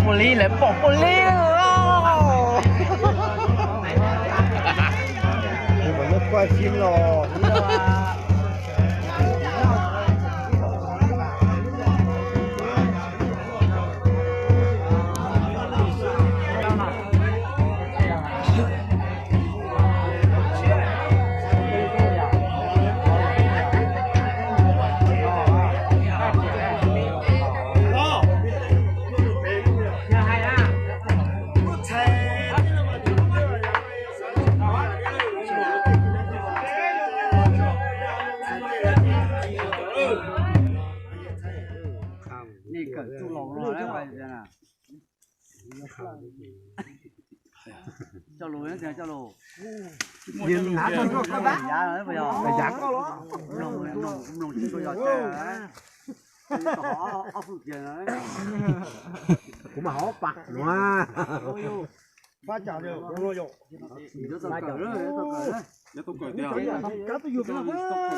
玻璃来爆玻璃哦！我们关心喽。那个猪老了来关键了。叫路人叫路。nhìn hả con cho các bác giá đấy bây giờ. phải giá có đó Nông chỉ có giờ chơi. Họ phụ tiền đấy. Cũng mà họ bạc mà. Ba chả được, không rồi. Ba chả được, Nó không cởi theo. Cá tôi dùng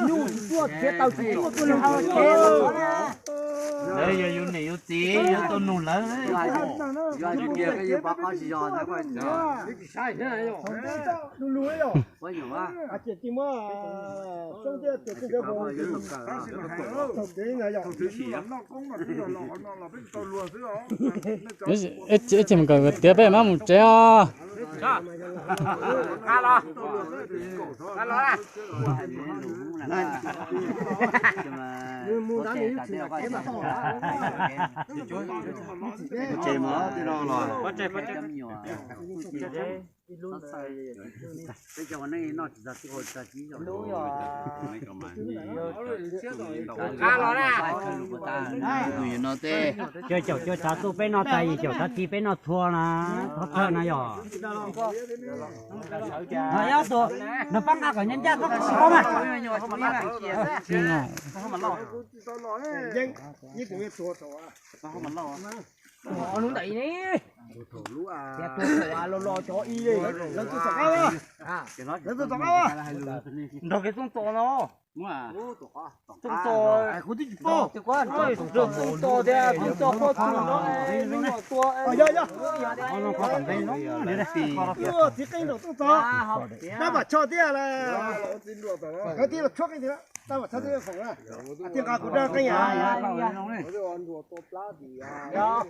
nhu tua chế tàu chỉ có tôi làm hao chế. Đây giờ dùng này dùng tí, dùng tôi nung lớn đấy. Giờ kia cái gì bác có gì rồi, phải sai thế này rồi. Nung lúa rồi. Bao nhiêu á? À chỉ mà xong thế từ cái hồ. Thực tế này rồi. ít chừng cái tiếp về mà một treo. Cá lo. Cá lo à? Chơi mà đi đâu rồi? Bắt chơi nhiều à? Bây giờ này nó chỉ là cái hồi ta chỉ rồi. Đúng rồi. Cá lo nè. Tụi nó tê. chơi cháu tụi bé nó tay cháu ta chỉ bé nó thua na thua na rồi. Nó yếu tụi nó phăng ra khỏi nhân gia có không à? Không mà lo. Dân như tụi em thua rồi. Không mà lo. Nó đúng đẩy ní. Thủ lũ à. Lo cho y đi. Lo cho sọc á. À, cái nó Lo cho sọc á. Nó cái tung to nó. đúng à. Tung to. Ai cũng thích po. Thì quá. Tung to đấy, tung to có tung nó. Nó nhỏ to. Dạ. Nó có tầm đây nó. Ủa, thì cái nó tung to. Ta bảo cho thế là cái tí là thuốc cái gì đó. Ta bảo cho thế phòng à. Tiền cả cũng ra cái nhà. Đó.